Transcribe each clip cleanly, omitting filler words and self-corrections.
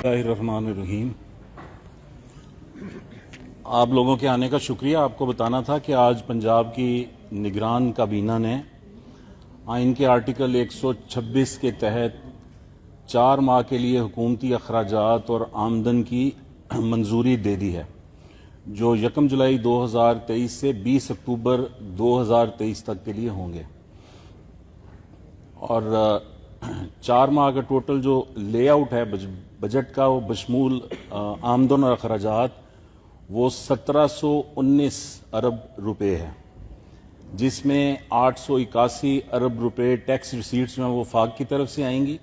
बिस्मिल्लाहिर्रहमानिर्रहीम। आप लोगों के आने का शुक्रिया। आपको बताना था कि आज पंजाब की निगरान काबीना ने आइन के आर्टिकल 126 के तहत 4 माह के लिए हुकूमती अखराजात और आमदन की मंजूरी दे दी है, जो 1 जुलाई 2023 से 20 अक्टूबर 2023 तक के लिए होंगे। और 4 माह का टोटल जो लेआउट है बजट का, वो बशमूल आमदन और अखराजात वो 1719 अरब रुपए है, जिसमें 881 अरब रुपए टैक्स रिसीट्स में वफाक की तरफ से आएंगी,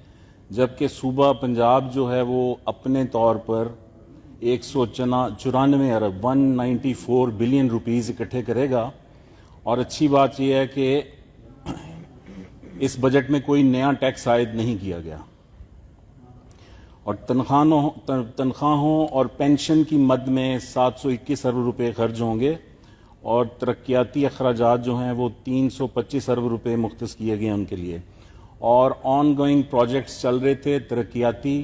जबकि सूबा पंजाब जो है वो अपने तौर पर 194 अरब 194 बिलियन रुपीज़ इकट्ठे करेगा। और अच्छी बात यह है कि इस बजट में कोई नया टैक्स आयद नहीं किया गया। और तनख्वाहों और पेंशन की मद में 721 अरब रुपए खर्च होंगे, और तरक्याती अखराजात जो हैं वो 325 अरब रुपए मुख्तस किए गए उनके लिए। और ऑन गोइंग प्रोजेक्ट्स चल रहे थे तरक्याती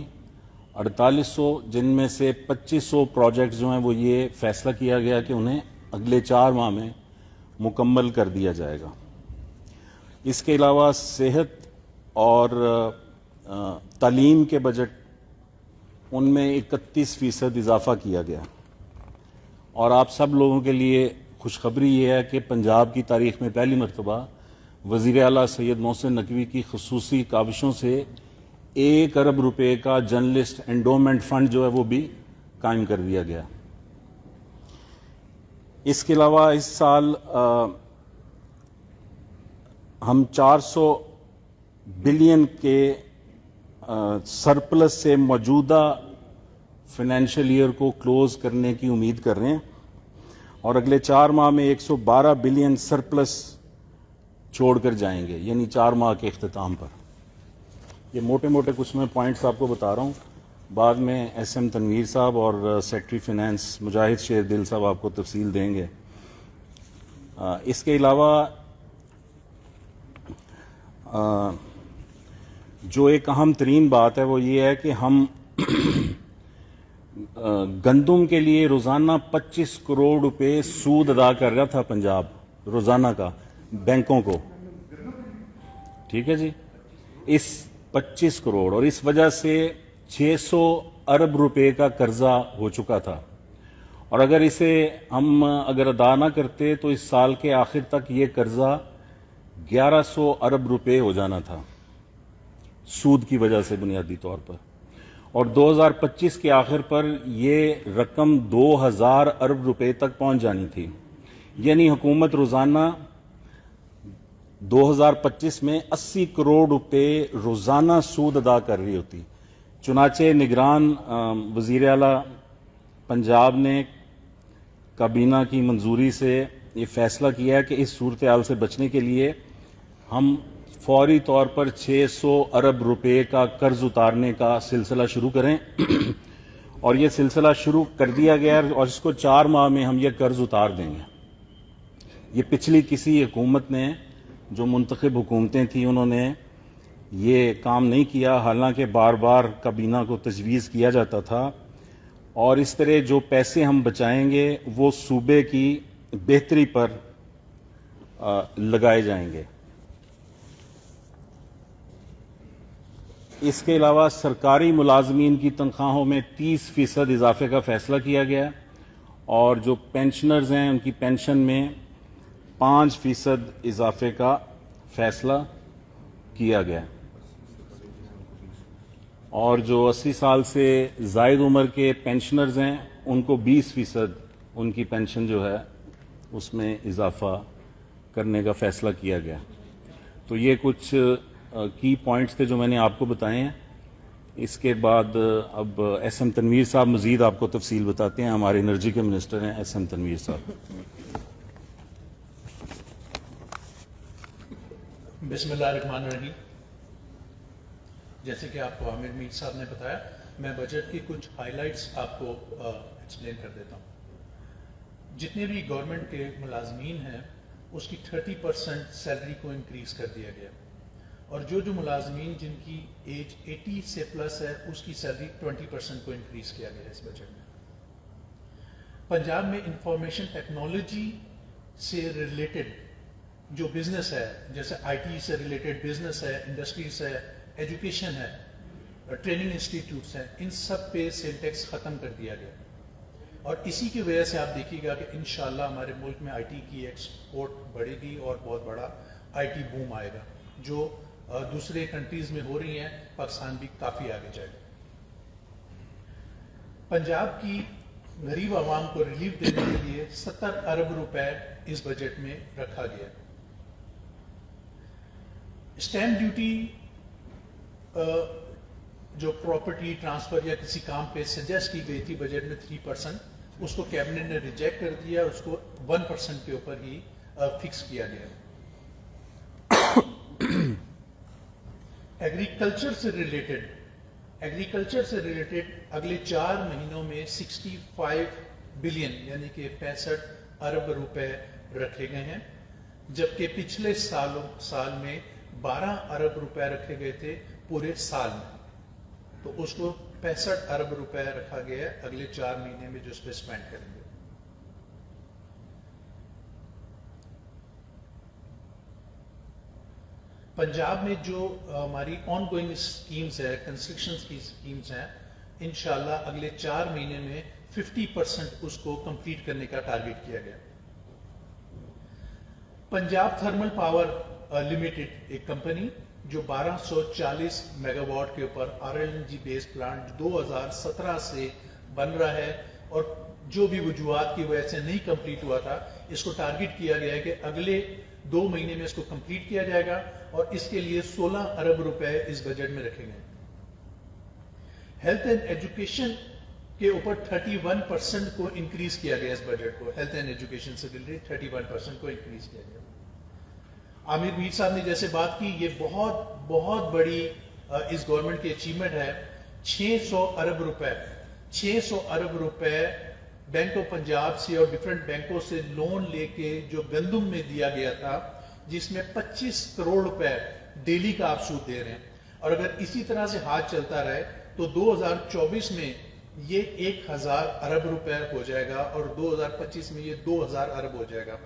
4800, जिनमें से 2500 प्रोजेक्ट्स जो हैं वो ये फैसला किया गया कि उन्हें अगले 4 माह में मुकम्मल कर दिया जाएगा। इसके अलावा सेहत और तालीम के बजट, उनमें 31% इजाफा किया गया। और आप सब लोगों के लिए खुशखबरी ये है कि पंजाब की तारीख में पहली मरतबा वज़ीर आला सैयद मोहसिन नकवी की खसूसी काविशों से 1 अरब रुपए का जर्नलिस्ट एंडोमेंट फंड जो है वो भी कायम कर दिया गया। इसके अलावा इस साल हम 400 बिलियन के सरप्लस से मौजूदा फाइनेंशियल ईयर को क्लोज करने की उम्मीद कर रहे हैं, और अगले 4 माह में 112 बिलियन सरप्लस छोड़कर जाएंगे, यानी 4 माह के इख्तिताम पर। ये मोटे मोटे कुछ मैं पॉइंट्स आपको बता रहा हूँ। बाद में SM तनवीर साहब और सेक्रेटरी फाइनेंस मुजाहिद शेरदिल साहब आपको तफसील देंगे। इसके अलावा जो एक अहम तरीन बात है वो ये है कि हम गंदुम के लिए रोजाना 25 करोड़ रुपए सूद अदा कर रहा था पंजाब, रोजाना का, बैंकों को। ठीक है जी, इस 25 करोड़, और इस वजह से 600 अरब रुपए का कर्जा हो चुका था। और अगर इसे हम अदा ना करते तो इस साल के आखिर तक ये कर्जा 1100 अरब रुपए हो जाना था, सूद की वजह से बुनियादी तौर पर। और 2025 के आखिर पर ये रकम 2000 अरब रुपए तक पहुंच जानी थी, यानी हुकूमत रोजाना 2025 में 80 करोड़ रुपए रोजाना सूद अदा कर रही होती। चुनाचे निगरान वजीर आला पंजाब ने काबीना की मंजूरी से ये फैसला किया है कि इस सूरत हाल से बचने के लिए हम फौरी तौर पर 600 अरब रुपए का कर्ज उतारने का सिलसिला शुरू करें। और ये सिलसिला शुरू कर दिया गया, और इसको 4 माह में हम ये कर्ज उतार देंगे। ये पिछली किसी हुकूमत ने, जो मुंतखब हुकूमतें थी, उन्होंने ये काम नहीं किया, हालांकि बार बार काबीना को तजवीज़ किया जाता था। और इस तरह जो पैसे हम बचाएंगे वो सूबे की बेहतरी पर लगाए जाएंगे। इसके अलावा सरकारी मुलाजमीन की तनख्वाहों में 30% इजाफे का फैसला किया गया, और जो पेंशनर्स हैं उनकी पेंशन में 5% इजाफे का फैसला किया गया। और जो 80 साल से जायद उम्र के पेंशनर्स हैं उनको 20% उनकी पेंशन जो है उसमें इजाफा करने का फैसला किया गया। तो ये कुछ की पॉइंट्स थे जो मैंने आपको बताए हैं। इसके बाद अब SM तनवीर साहब मजीद आपको तफसील बताते हैं। हमारे एनर्जी के मिनिस्टर हैं SM तनवीर साहब। बिस्मिल्लाहिर्रहमानिर्रहीम। जैसे कि आपको आमिर मीर साहब ने बताया, मैं बजट की कुछ हाइलाइट्स आपको एक्सप्लेन कर देता हूँ। जितने भी गवर्नमेंट के मुलाजमीन हैं उसकी 30% सैलरी को इंक्रीज कर दिया गया। اور جو ملازمین جن کی ایج 80 سے پلس ہے اس کی سیلری 20% کو انکریز کیا گیا ہے اس بجٹ میں. پنجاب میں انفارمیشن ٹیکنالوجی سے ریلیٹڈ جو بزنس ہے، جیسے آئی ٹی سے ریلیٹڈ بزنس ہے، انڈسٹریز ہے، ایجوکیشن ہے، ٹریننگ انسٹیٹیوٹس ہیں، ان سب پہ سیل ٹیکس ختم کر دیا گیا. اور اسی کی وجہ سے آپ دیکھیے گا کہ انشاءاللہ ہمارے ملک میں آئی ٹی کی ایکسپورٹ بڑھے گی اور بہت بڑا آئی ٹی بوم آئے گا، جو دوسرے کنٹریز میں ہو رہی ہیں. پاکستان بھی کافی آگے جائے گا. پنجاب کی غریب عوام کو ریلیف دینے کے لیے 70 ارب روپے اس بجٹ میں رکھا گیا. اسٹیمپ ڈیوٹی جو پراپرٹی ٹرانسفر یا کسی کام پہ سجیسٹ کی گئی تھی بجٹ میں 3%، اس کو کیبنٹ نے ریجیکٹ کر دیا، اس کو 1% کے اوپر ہی فکس کیا گیا. ایگریکلچر سے ریلیٹڈ اگلے 4 مہینوں میں 65 بلین یعنی کہ 65 ارب روپے رکھے گئے ہیں، جبکہ پچھلے سال میں 12 ارب روپے رکھے گئے تھے پورے سال میں. تو اس کو 65 ارب روپے رکھا گیا ہے اگلے 4 مہینے میں جو اس پہ اسپینڈ کریں گے. پنجاب میں جو ہماری آن گوئنگ اسکیمز ہے، کنسٹرکشن کی اسکیمز ہیں، انشاءاللہ اگلے 4 مہینے میں 50% اس کو کمپلیٹ کرنے کا ٹارگیٹ کیا گیا. پنجاب تھرمل پاور لمیٹڈ ایک کمپنی جو 1240 میگا واٹ کے اوپر RLNG بیس پلانٹ 2017 سے بن رہا ہے، اور جو بھی وجوہات کی وجہ سے نہیں کمپلیٹ ہوا تھا، اس کو ٹارگیٹ کیا گیا ہے کہ اگلے 2 مہینے میں اس کو کمپلیٹ کیا جائے گا، اور اس کے لیے 16 ارب روپے اس بجٹ میں رکھے گئے. ہیلتھ اینڈ ایجوکیشن کے اوپر 31% کو انکریز کیا گیا اس بجٹ کو. ہیلتھ اینڈ ایجوکیشن سے ریلیٹڈ 31% کو انکریز کیا گیا. عامر میر صاحب نے جیسے بات کی، یہ بہت بڑی اس گورنمنٹ کی اچیومنٹ ہے. 600 ارب روپے بینک آف پنجاب سے اور ڈفرینٹ بینکوں سے لون لے کے جو گندم میں دیا گیا تھا، جس میں 25 کروڑ روپے ڈیلی کا آپ سود دے رہے ہیں. اور اگر اسی طرح سے ہاتھ چلتا رہے تو 2024 میں یہ 1000 ارب روپے ہو جائے گا، اور 2025 میں یہ 2000 ارب ہو جائے گا،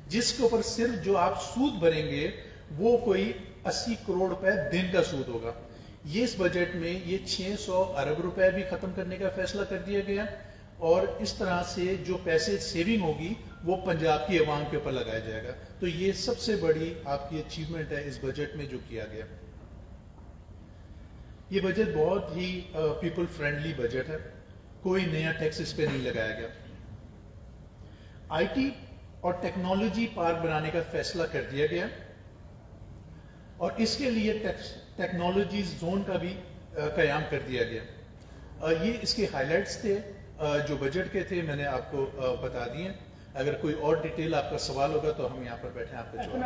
جس کے اوپر صرف جو آپ سود بھریں گے وہ کوئی 80 کروڑ روپے دن کا سود ہوگا. یہ اس بجٹ میں یہ 600 ارب روپے بھی ختم کرنے کا فیصلہ کر دیا گیا، اور اس طرح سے جو پیسے سیونگ ہوگی وہ پنجاب کی عوام کے اوپر لگایا جائے گا. تو یہ سب سے بڑی آپ کی اچیومنٹ ہے اس بجٹ میں جو کیا گیا. یہ بجٹ بہت ہی پیپل فرینڈلی بجٹ ہے، کوئی نیا ٹیکس اس پہ نہیں لگایا گیا. آئی ٹی اور ٹیکنالوجی پارک بنانے کا فیصلہ کر دیا گیا، اور اس کے لیے ٹیکنالوجی زون کا بھی قیام کر دیا گیا. یہ اس کے ہائی لائٹس تھے جو بجٹ کے تھے، میں نے آپ کو بتا دیے. اگر کوئی اور ڈیٹیل آپ کا سوال ہوگا تو ہم یہاں پر بیٹھے ہیں آپ کو جواب